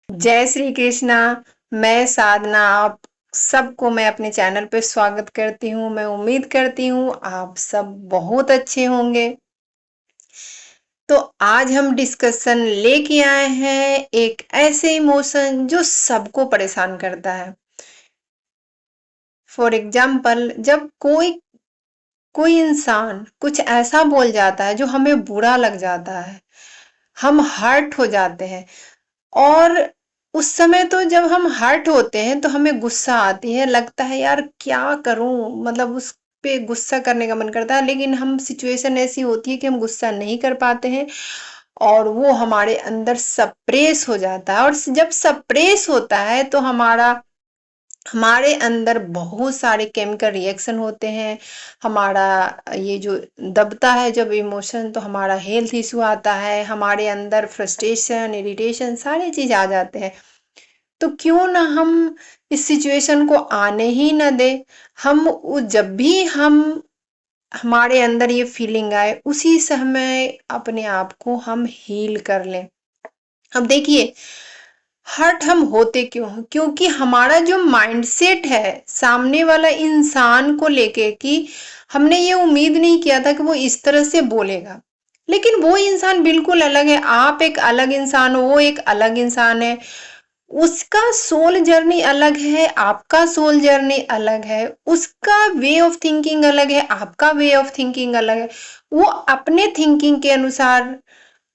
जय श्री कृष्णा। मैं साधना, आप सबको मैं अपने चैनल पे स्वागत करती हूँ। मैं उम्मीद करती हूँ आप सब बहुत अच्छे होंगे। तो आज हम डिस्कशन लेके आए हैं एक ऐसे इमोशन जो सबको परेशान करता है। फॉर एग्जाम्पल, जब कोई कोई इंसान कुछ ऐसा बोल जाता है जो हमें बुरा लग जाता है, हम हर्ट हो जाते हैं। और उस समय तो जब हम हर्ट होते हैं तो हमें गुस्सा आती है, लगता है यार क्या करूं, मतलब उस पे गुस्सा करने का मन करता है, लेकिन हम सिचुएशन ऐसी होती है कि हम गुस्सा नहीं कर पाते हैं और वो हमारे अंदर सप्रेस हो जाता है। और जब सप्रेस होता है तो हमारे अंदर बहुत सारे केमिकल रिएक्शन होते हैं। हमारा ये जो दबता है जब इमोशन, तो हमारा हेल्थ इशू आता है, हमारे अंदर फ्रस्ट्रेशन, इरिटेशन सारे चीज आ जाते हैं। तो क्यों ना हम इस सिचुएशन को आने ही ना दे। जब भी हमारे अंदर ये फीलिंग आए, उसी समय अपने आप को हम हील कर लें। अब देखिए, हर्ट हम होते क्यों हैं? क्योंकि हमारा जो माइंडसेट है सामने वाला इंसान को लेके, कि हमने ये उम्मीद नहीं किया था कि वो इस तरह से बोलेगा। लेकिन वो इंसान बिल्कुल अलग है, आप एक अलग इंसान हो, वो एक अलग इंसान है। उसका सोल जर्नी अलग है, आपका सोल जर्नी अलग है। उसका वे ऑफ थिंकिंग अलग है, आपका वे ऑफ थिंकिंग अलग है। वो अपने थिंकिंग के अनुसार,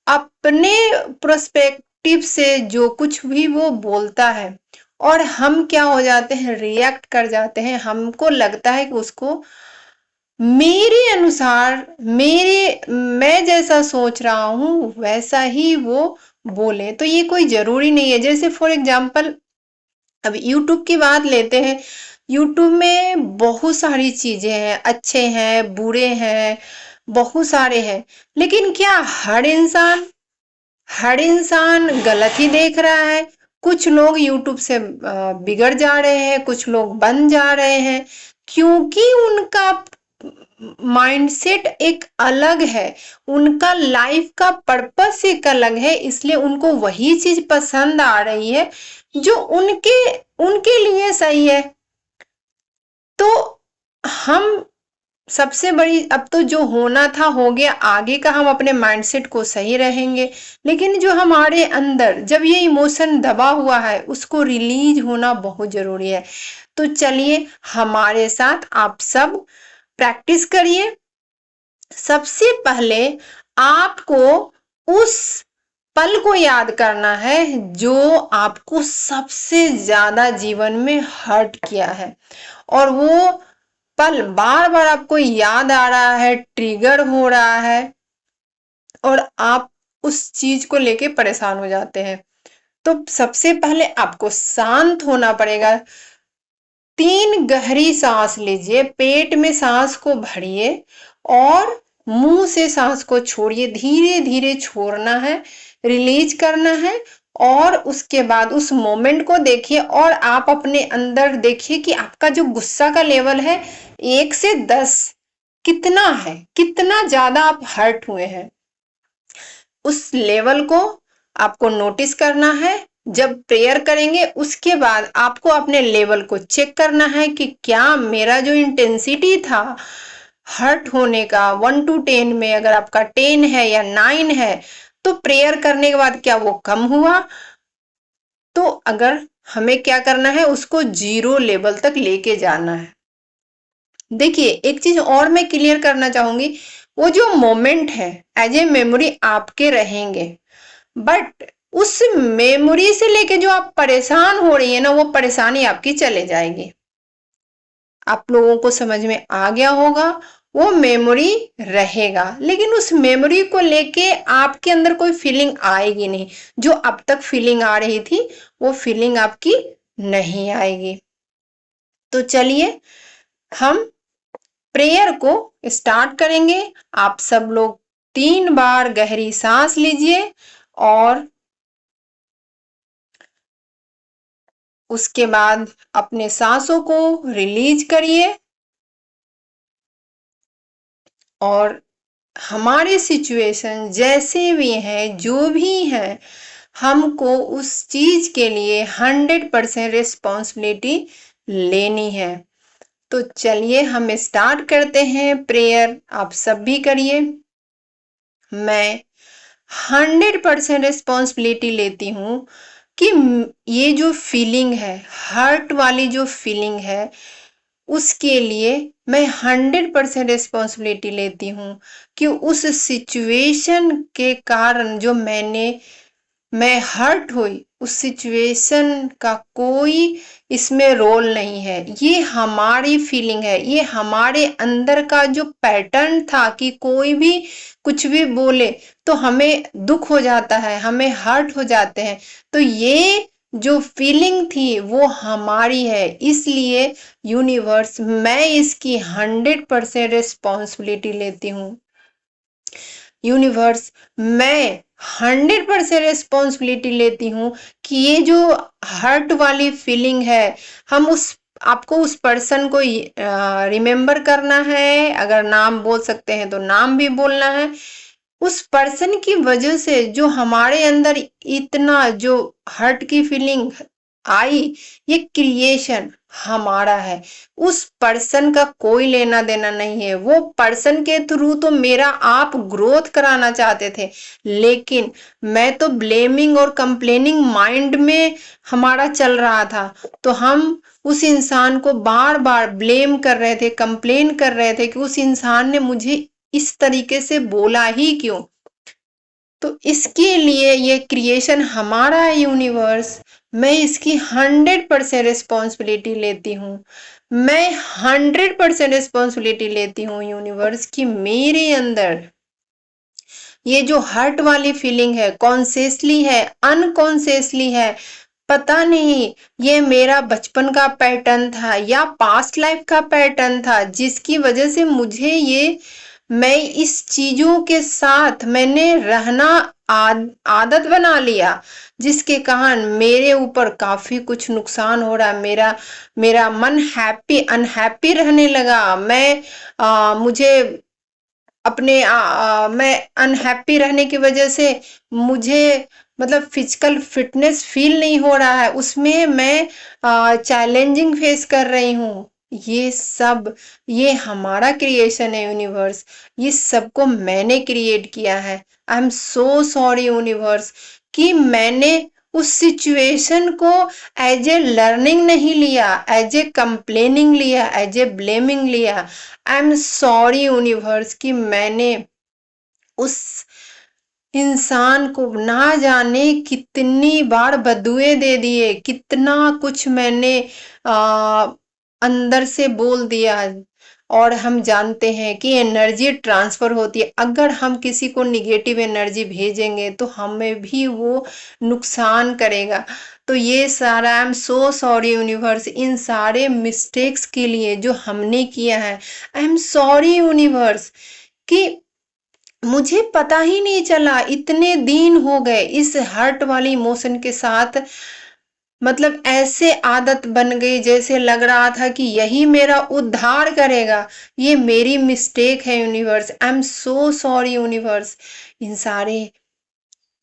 अपने प्रोस्पेक्टिव से जो कुछ भी वो बोलता है, और हम क्या हो जाते हैं, रिएक्ट कर जाते हैं। हमको लगता है कि उसको मेरे अनुसार, मैं जैसा सोच रहा हूं वैसा ही वो बोले। तो ये कोई जरूरी नहीं है। जैसे फॉर एग्जाम्पल, अब यूट्यूब की बात लेते हैं। यूट्यूब में बहुत सारी चीजें हैं, अच्छे हैं, बुरे हैं, बहुत सारे हैं। लेकिन क्या हर इंसान गलत ही देख रहा है? कुछ लोग यूट्यूब से बिगड़ जा रहे हैं, कुछ लोग बन जा रहे हैं, क्योंकि उनका माइंडसेट एक अलग है, उनका लाइफ का पर्पस एक अलग है। इसलिए उनको वही चीज पसंद आ रही है जो उनके उनके लिए सही है। तो हम सबसे बड़ी, अब तो जो होना था हो गया, आगे का हम अपने माइंडसेट को सही रहेंगे। लेकिन जो हमारे अंदर जब ये इमोशन दबा हुआ है, उसको रिलीज होना बहुत जरूरी है। तो चलिए हमारे साथ आप सब प्रैक्टिस करिए। सबसे पहले आपको उस पल को याद करना है जो आपको सबसे ज्यादा जीवन में हर्ट किया है, और वो पल बार बार आपको याद आ रहा है, ट्रिगर हो रहा है, और आप उस चीज को लेके परेशान हो जाते हैं। तो सबसे पहले आपको शांत होना पड़ेगा। 3 गहरी सांस लीजिए, पेट में सांस को भरिए और मुंह से सांस को छोड़िए। धीरे धीरे छोड़ना है, रिलीज करना है। और उसके बाद उस मोमेंट को देखिए, और आप अपने अंदर देखिए कि आपका जो गुस्सा का लेवल है, 1 से 10 कितना है, कितना ज्यादा आप हर्ट हुए हैं। उस लेवल को आपको नोटिस करना है। जब प्रेयर करेंगे उसके बाद आपको अपने लेवल को चेक करना है कि क्या मेरा जो इंटेंसिटी था हर्ट होने का, 1 to 10 में, अगर आपका 10 है या 9 है, तो प्रेयर करने के बाद क्या वो कम हुआ? तो अगर हमें क्या करना है, उसको 0 लेवल तक लेके जाना है। देखिए, एक चीज और मैं क्लियर करना चाहूंगी। वो जो मोमेंट है एज ए मेमोरी आपके रहेंगे, बट उस मेमोरी से लेके जो आप परेशान हो रही है ना, वो परेशानी आपकी चले जाएगी। आप लोगों को समझ में आ गया होगा। वो मेमोरी रहेगा, लेकिन उस मेमोरी को लेके आपके अंदर कोई फीलिंग आएगी नहीं। जो अब तक फीलिंग आ रही थी, वो फीलिंग आपकी नहीं आएगी। तो चलिए हम प्रेयर को स्टार्ट करेंगे। आप सब लोग 3 बार गहरी सांस लीजिए और उसके बाद अपने सांसों को रिलीज करिए। और हमारे सिचुएशन जैसे भी हैं, जो भी हैं, हमको उस चीज के लिए 100% रिस्पॉन्सिबिलिटी लेनी है। तो चलिए हम स्टार्ट करते हैं प्रेयर। आप सब भी करिए। मैं 100% रिस्पॉन्सिबिलिटी लेती हूँ कि ये जो फीलिंग है, हर्ट वाली जो फीलिंग है, उसके लिए मैं 100% रिस्पॉन्सिबिलिटी लेती हूँ कि उस सिचुएशन के कारण जो मैं हर्ट हुई, उस सिचुएशन का कोई इसमें रोल नहीं है। ये हमारी फीलिंग है, ये हमारे अंदर का जो पैटर्न था कि कोई भी कुछ भी बोले तो हमें दुख हो जाता है, हमें हर्ट हो जाते हैं। तो ये जो फीलिंग थी वो हमारी है, इसलिए यूनिवर्स मैं इसकी 100% रिस्पॉन्सिबिलिटी लेती हूँ। यूनिवर्स मैं 100% रिस्पॉन्सिबिलिटी लेती हूँ कि ये जो हर्ट वाली फीलिंग है, हम आपको उस पर्सन को रिमेम्बर करना है। अगर नाम बोल सकते हैं तो नाम भी बोलना है। उस पर्सन की वजह से जो हमारे अंदर इतना जो हर्ट की फीलिंग आई, ये क्रिएशन हमारा है, उस पर्सन का कोई लेना देना नहीं है। वो पर्सन के थ्रू तो मेरा आप ग्रोथ कराना चाहते थे, लेकिन मैं तो ब्लेमिंग और कंप्लेनिंग माइंड में हमारा चल रहा था। तो हम उस इंसान को बार बार ब्लेम कर रहे थे, कंप्लेन कर रहे थे कि उस इंसान ने मुझे इस तरीके से बोला ही क्यों। तो इसके लिए ये क्रिएशन हमारा है यूनिवर्स, मैं इसकी 100% रिस्पॉन्सिबिलिटी लेती हूँ। मैं 100% रिस्पॉन्सिबिलिटी लेती हूँ यूनिवर्स कि मेरे अंदर ये जो हर्ट वाली फीलिंग है, कॉन्शियसली है, अनकॉन्शियसली है, पता नहीं ये मेरा बचपन का पैटर्न था या पास्ट लाइफ का पैटर्न था, जिसकी वजह से मैं इस चीजों के साथ मैंने रहना आदत बना लिया, जिसके कारण मेरे ऊपर काफी कुछ नुकसान हो रहा है। मेरा मन अनहैप्पी रहने लगा। मुझे मैं अनहैप्पी रहने की वजह से मुझे मतलब फिजिकल फिटनेस फील नहीं हो रहा है, उसमें मैं चैलेंजिंग फेस कर रही हूँ। ये हमारा क्रिएशन है यूनिवर्स, ये सबको मैंने क्रिएट किया है। I am so sorry universe कि मैंने उस सिचुएशन को एज ए लर्निंग नहीं लिया, एज ए कंप्लेनिंग लिया, एज ए ब्लेमिंग लिया। आई एम सॉरी यूनिवर्स कि मैंने उस इंसान को ना जाने कितनी बार बदुए दे दिए, कितना कुछ मैंने अंदर से बोल दिया। और हम जानते हैं कि एनर्जी ट्रांसफर होती है, अगर हम किसी को निगेटिव एनर्जी भेजेंगे तो हमें भी वो नुकसान करेगा। तो ये सारा I am so sorry universe in सारे मिस्टेक्स के लिए जो हमने किया है। आई एम सॉरी यूनिवर्स कि मुझे पता ही नहीं चला, इतने दिन हो गए इस हर्ट वाली इमोशन के साथ। मतलब ऐसे आदत बन गई जैसे लग रहा था कि यही मेरा उद्धार करेगा। ये मेरी मिस्टेक है universe, I am so sorry universe in सारे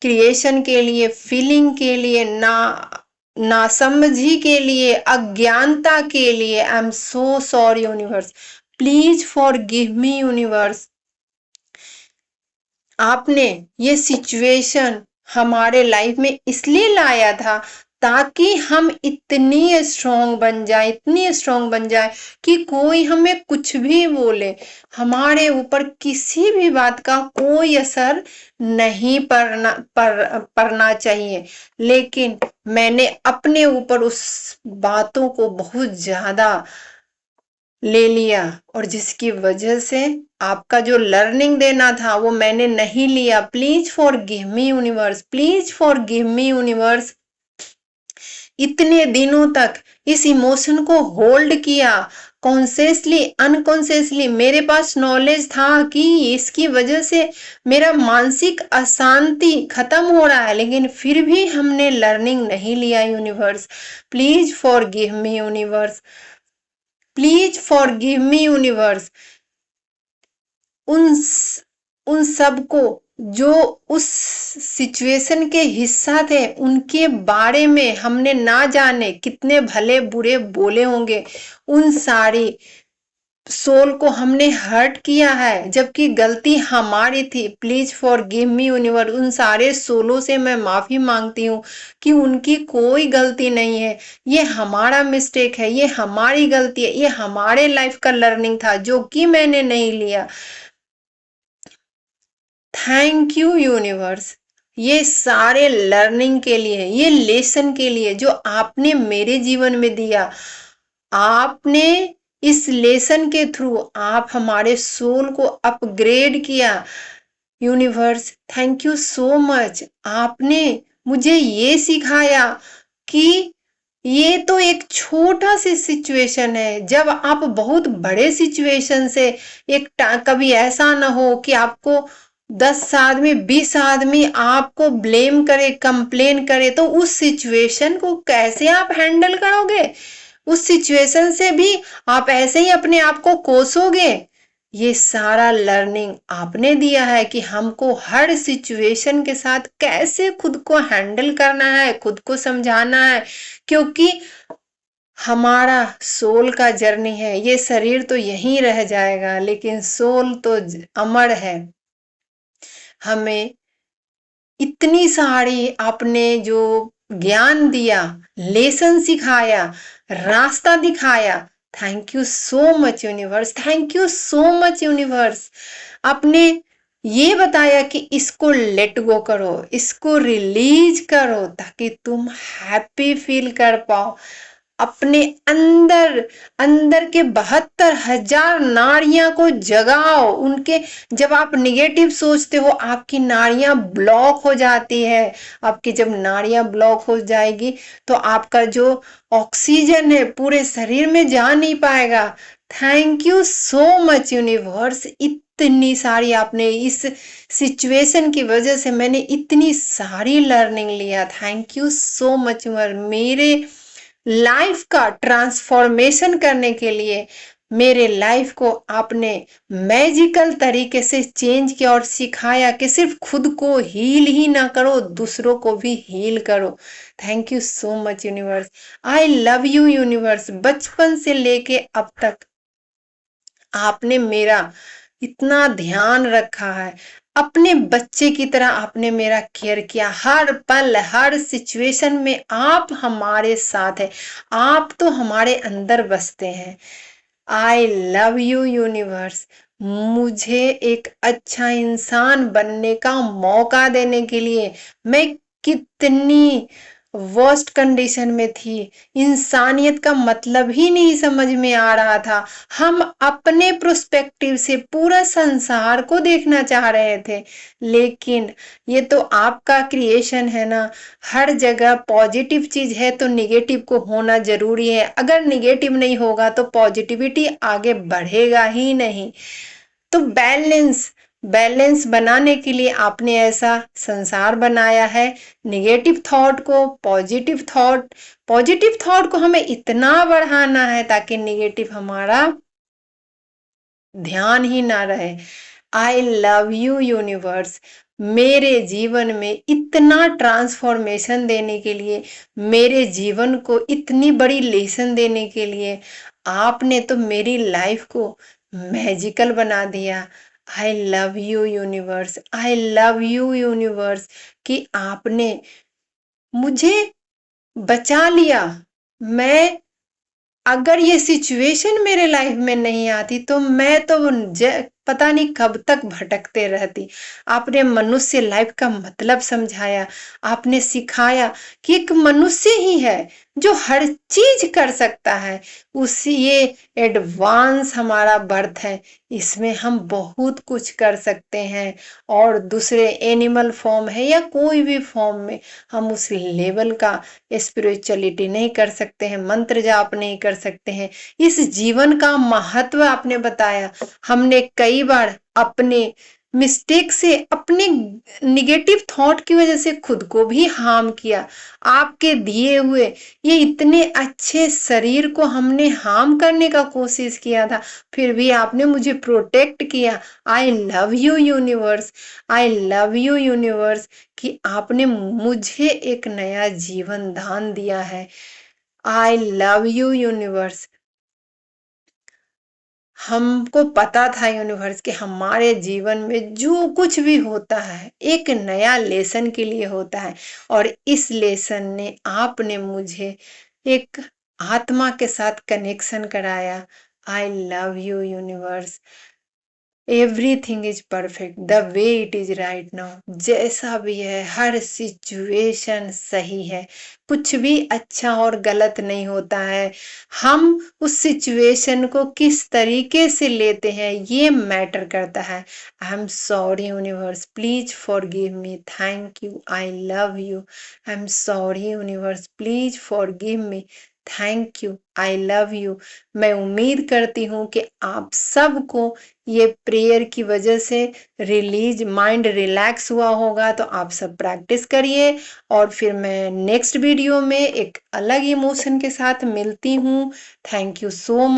क्रिएशन के लिए, फीलिंग के लिए, नासमझी के लिए, अज्ञानता के लिए। I am so sorry universe, please for give me universe. आपने ये सिचुएशन हमारे लाइफ में इसलिए लाया था ताकि हम इतनी स्ट्रांग बन जाए कि कोई हमें कुछ भी बोले, हमारे ऊपर किसी भी बात का कोई असर नहीं पड़ना चाहिए। लेकिन मैंने अपने ऊपर उस बातों को बहुत ज्यादा ले लिया, और जिसकी वजह से आपका जो लर्निंग देना था वो मैंने नहीं लिया। Please for give me universe, please for give me universe. इतने दिनों तक इस इमोशन को होल्ड किया, कॉन्शियसली अनकॉन्शियसली मेरे पास नॉलेज था कि इसकी वजह से मेरा मानसिक अशांति खत्म हो रहा है, लेकिन फिर भी हमने लर्निंग नहीं लिया। Universe please for give me universe, please for give me universe. उन सबको जो उस सिचुएशन के हिस्सा थे उनके बारे में हमने ना जाने कितने भले बुरे बोले होंगे, उन सारी सोल को हमने हर्ट किया है, जबकि गलती हमारी थी। प्लीज फॉरगिव मी यूनिवर्स, उन सारे सोलों से मैं माफी मांगती हूँ कि उनकी कोई गलती नहीं है। ये हमारा मिस्टेक है, ये हमारी गलती है, ये हमारे लाइफ का लर्निंग था जो कि मैंने नहीं लिया। थैंक यू यूनिवर्स, ये सारे लर्निंग के लिए, ये लेसन के लिए जो आपने मेरे जीवन में दिया। आपने इस लेसन के थ्रू आप हमारे सोल को अपग्रेड किया। Universe thank you so much. आपने मुझे ये सिखाया कि ये तो एक छोटा सी सिचुएशन है, जब आप बहुत बड़े सिचुएशन से कभी ऐसा ना हो कि आपको 10 आदमी 20 आदमी आपको ब्लेम करे, कंप्लेन करे, तो उस सिचुएशन को कैसे आप हैंडल करोगे? उस सिचुएशन से भी आप ऐसे ही अपने आप को कोसोगे? ये सारा लर्निंग आपने दिया है कि हमको हर सिचुएशन के साथ कैसे खुद को हैंडल करना है, खुद को समझाना है, क्योंकि हमारा सोल का जर्नी है। ये शरीर तो यहीं रह जाएगा, लेकिन सोल तो अमर है। हमें इतनी सारी आपने जो ज्ञान दिया, लेसन सिखाया, रास्ता दिखाया, thank you so much universe, thank you so much universe. आपने ये बताया कि इसको लेट गो करो, इसको रिलीज करो, ताकि तुम हैप्पी फील कर पाओ। अपने अंदर अंदर के 72,000 नाड़ियां को जगाओ। उनके जब आप निगेटिव सोचते हो, आपकी नाड़ियां ब्लॉक हो जाती है। आपकी जब नाड़ियां ब्लॉक हो जाएगी तो आपका जो ऑक्सीजन है पूरे शरीर में जा नहीं पाएगा। Thank you so much universe. इतनी सारी आपने इस सिचुएशन की वजह से मैंने इतनी सारी लर्निंग लिया। थैंक यू सो मच मेरे लाइफ का ट्रांसफॉर्मेशन करने के लिए। मेरे लाइफ को आपने मैजिकल तरीके से चेंज किया और सिखाया कि सिर्फ खुद को हील ही ना करो, दूसरों को भी हील करो। Thank you so much universe. I love you universe. बचपन से लेके अब तक आपने मेरा इतना ध्यान रखा है, अपने बच्चे की तरह आपने मेरा केयर किया। हर पल हर सिचुएशन में आप हमारे साथ है, आप तो हमारे अंदर बसते हैं। I love you universe. मुझे एक अच्छा इंसान बनने का मौका देने के लिए। मैं कितनी वर्स्ट कंडीशन में थी, इंसानियत का मतलब ही नहीं समझ में आ रहा था। हम अपने प्रोस्पेक्टिव से पूरा संसार को देखना चाह रहे थे, लेकिन ये तो आपका क्रिएशन है ना। हर जगह पॉजिटिव चीज है तो निगेटिव को होना जरूरी है। अगर निगेटिव नहीं होगा तो पॉजिटिविटी आगे बढ़ेगा ही नहीं। तो बैलेंस बैलेंस बनाने के लिए आपने ऐसा संसार बनाया है। निगेटिव थॉट को पॉजिटिव थॉट को हमें इतना बढ़ाना है ताकि निगेटिव हमारा ध्यान ही ना रहे। I love you universe. मेरे जीवन में इतना ट्रांसफॉर्मेशन देने के लिए, मेरे जीवन को इतनी बड़ी लेसन देने के लिए आपने तो मेरी लाइफ को मैजिकल बना दिया। I love you universe. I love you universe कि आपने मुझे बचा लिया। मैं अगर ये सिचुएशन मेरे लाइफ में नहीं आती तो मैं तो पता नहीं कब तक भटकते रहती। आपने मनुष्य लाइफ का मतलब समझाया। आपने सिखाया कि एक मनुष्य ही है जो हर चीज कर सकता है। उसी ये एडवांस हमारा बर्थ है, इसमें हम बहुत कुछ कर सकते हैं। और दूसरे एनिमल फॉर्म है या कोई भी फॉर्म में हम उस लेवल का स्पिरिचुअलिटी नहीं कर सकते हैं, मंत्र जाप नहीं कर सकते हैं। इस जीवन का महत्व आपने बताया। हमने कई बार अपने मिस्टेक से अपने निगेटिव थॉट की वजह से खुद को भी हार्म किया। आपके दिए हुए ये इतने अच्छे शरीर को हमने हार्म करने का कोशिश किया था, फिर भी आपने मुझे प्रोटेक्ट किया। I love you universe, I love you universe कि आपने मुझे एक नया जीवन दान दिया है। I love you universe. हमको पता था यूनिवर्स कि हमारे जीवन में जो कुछ भी होता है एक नया लेसन के लिए होता है, और इस लेसन ने आपने मुझे एक आत्मा के साथ कनेक्शन कराया। I love you universe. Everything is perfect the way it is right now. जैसा भी है हर सिचुएशन सही है, कुछ भी अच्छा और गलत नहीं होता है। हम उस सिचुएशन को किस तरीके से लेते हैं ये मैटर करता है। I am sorry universe, please forgive me, thank you, I love you. I am sorry universe, please forgive me, thank you, I love you. मैं उम्मीद करती हूँ कि आप सबको ये प्रेयर की वजह से माइंड रिलैक्स हुआ होगा, तो आप सब प्रैक्टिस करिए। और फिर मैं नेक्स्ट वीडियो में एक अलग इमोशन के साथ मिलती हूँ। Thank you so much.